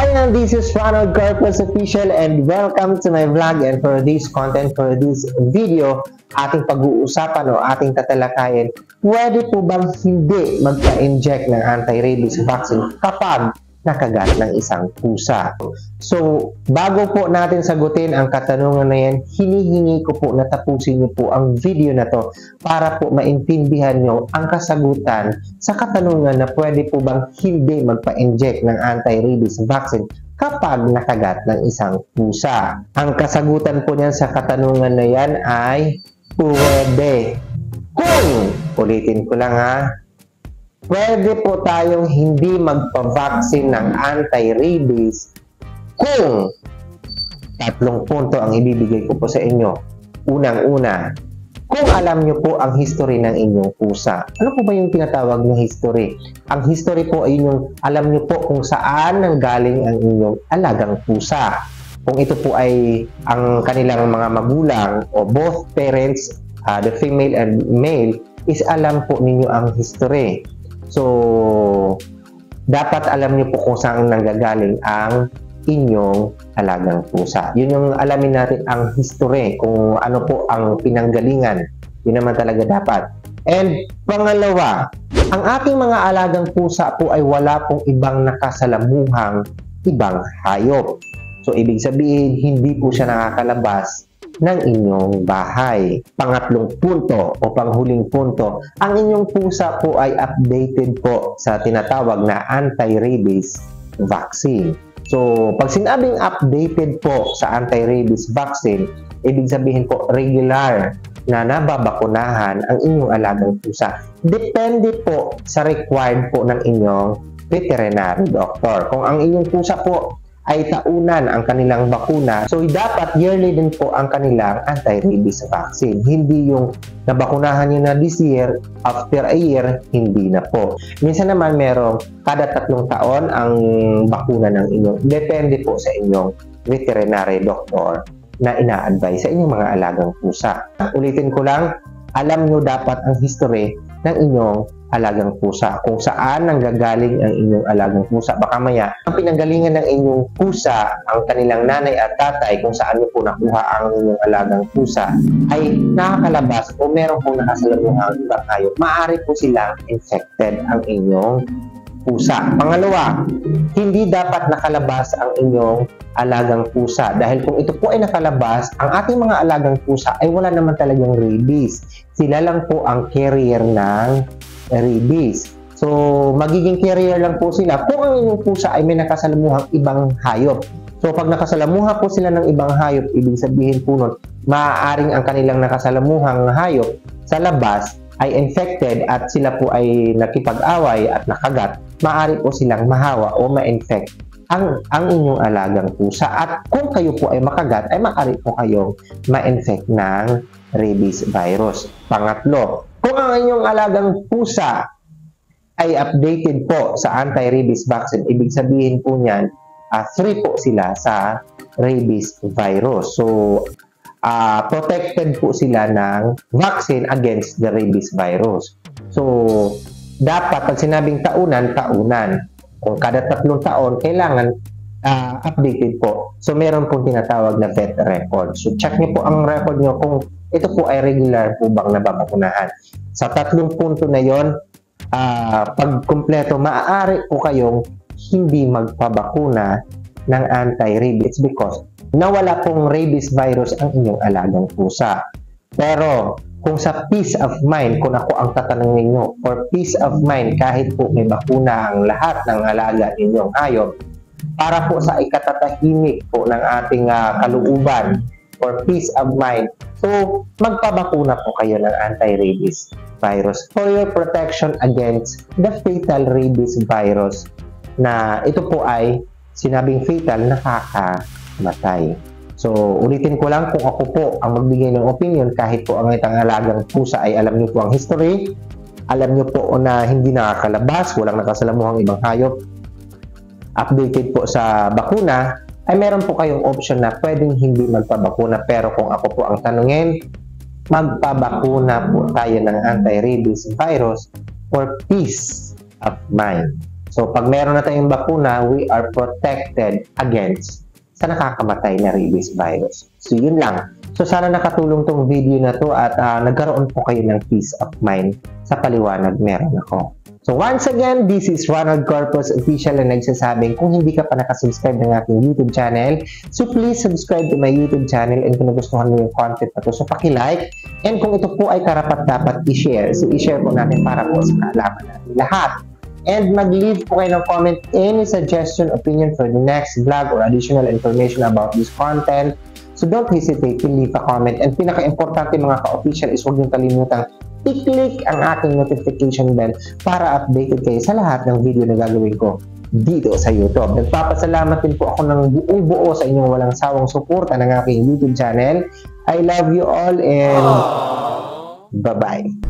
Hi, this is Ronald Corpus Official and welcome to my vlog. And for this content, for this video, ating pag-uusapan o ating tatalakayin, pwede po bang hindi magpa-inject ng anti-rabies vaccine kapag nakagat ng isang pusa? So, bago po natin sagutin ang katanungan na yan, hinihingi ko po na tapusin niyo po ang video na to para po maintindihan nyo ang kasagutan sa katanungan na pwede po bang hindi magpa-inject ng anti-rabies vaccine kapag nakagat ng isang pusa. Ang kasagutan po niyan sa katanungan na yan ay pwede. Kung, ulitin ko lang ha, pwede po tayong hindi magpa-vaccine ng anti-rabies kung 3 punto ang ibibigay ko po sa inyo. Unang-una, kung alam nyo po ang history ng inyong pusa. Ano po ba yung tinatawag ng history? Ang history po ay yung alam nyo po kung saan nanggaling ang inyong alagang pusa. Kung ito po ay ang kanilang mga magulang o both parents, the female and male, is alam po ninyo ang history. So, dapat alam niyo po kung saan nanggagaling ang inyong alagang pusa. Yun yung alamin natin ang history, kung ano po ang pinanggalingan. Yun naman talaga dapat. And pangalawa, ang ating mga alagang pusa po ay wala pong ibang nakasalamuhang ibang hayop. So, ibig sabihin, hindi po siya nakakalabas ng inyong bahay. Pangatlong punto o panghuling punto, ang inyong pusa po ay updated po sa tinatawag na anti-rabies vaccine. So, pag sinabing updated po sa anti-rabies vaccine, ibig sabihin po regular na nababakunahan ang inyong alagang pusa. Depende po sa required po ng inyong veterinary doctor. Kung ang inyong pusa po ay taunan ang kanilang bakuna, so dapat yearly din po ang kanilang anti-rabies vaccine. Hindi yung nabakunahan nyo na this year, after a year, hindi na po. Minsan naman merong kada 3 taon ang bakuna ng inyong, depende po sa inyong veterinary doctor na ina-advise sa inyong mga alagang pusa. Ulitin ko lang, alam nyo dapat ang history ng inyong alagang pusa. Kung saan nanggagaling ang inyong alagang pusa. Baka maya, ang pinanggalingan ng inyong pusa, ang kanilang nanay at tatay, kung saan nyo po nakuha ang inyong alagang pusa, ay nakakalabas o meron pong nakasalamuhang ibang hayop. Maaari po silang infected ang inyong pusa. Pangalawa, hindi dapat nakalabas ang inyong alagang pusa. Dahil kung ito po ay nakalabas, ang ating mga alagang pusa ay wala naman talagang rabies. Sila lang po ang carrier ng rabies. So, magiging carrier lang po sila kung ang inyong pusa ay may nakasalamuhang ibang hayop. So, pag nakasalamuha po sila ng ibang hayop, ibig sabihin po nun, maaaring ang kanilang nakasalamuhang hayop sa labas ay infected at sila po ay nakipag-away at nakagat, maaari po silang mahawa o ma-infect ang inyong alagang pusa. At kung kayo po ay makagat, ay maaari po kayong ma-infect ng rabies virus. Pangatlo, kung ang inyong alagang pusa ay updated po sa anti-rabies vaccine, ibig sabihin po niyan, free po sila sa rabies virus. So, protected po sila ng vaccine against the rabies virus. So, dapat pag sinabing taunan, taunan. Kung kada 3 taon, kailangan updated po. So, meron pong tinatawag na vet record. So, check niyo po ang record niyo kung ito po ay regular po bang nababakunahan. Sa 3 punto na yon, pag kumpleto, maaari po kayong hindi magpabakuna ng anti-rabies because nawala pong rabies virus ang inyong alagang pusa. Pero kung sa peace of mind, kung ako ang tatanungin nyo, for peace of mind, kahit po may bakuna ang lahat ng alaga ninyong hayop, para po sa ikatatahimik po ng ating kalooban, for peace of mind, so magpabakuna po kayo ng anti-rabies virus for your protection against the fatal rabies virus na ito po ay sinabing fatal, nakakamatay. So, ulitin ko lang, kung ako po ang magbigay ng opinion, kahit po ang itang alagang pusa ay alam niyo po ang history, alam niyo po na hindi nakakalabas, walang nakasalamuhang ibang hayop, updated po sa bakuna, ay meron po kayong option na pwedeng hindi magpabakuna. Pero kung ako po ang tanungin, magpabakuna po tayo ng anti-rabies virus for peace of mind. So, pag meron na tayong bakuna, we are protected against sa nakakamatay na rabies virus. So, yun lang. So, sana nakatulong tong video na to at nagkaroon po kayo ng peace of mind sa paliwanag meron ako. So, once again, this is Ronald Corpus Official na nagsasabing kung hindi ka pa nakasubscribe ng aking YouTube channel, so please subscribe to my YouTube channel and kung nagustuhan mo yung content na to, so paki-like. And kung ito po ay karapat-dapat i-share, so i-share po natin para po sa kaalaman natin lahat. And mag-leave po kayo ng comment, any suggestion, opinion for the next vlog or additional information about this content. So don't hesitate to leave a comment. And pinaka-importante mga ka-official is huwag niyong kalimutang i-click ang ating notification bell para updated kayo sa lahat ng video na gagawin ko dito sa YouTube. Nagpapasalamat din po ako ng buong buo sa inyong walang sawang suporta ng aking YouTube channel. I love you all and bye-bye.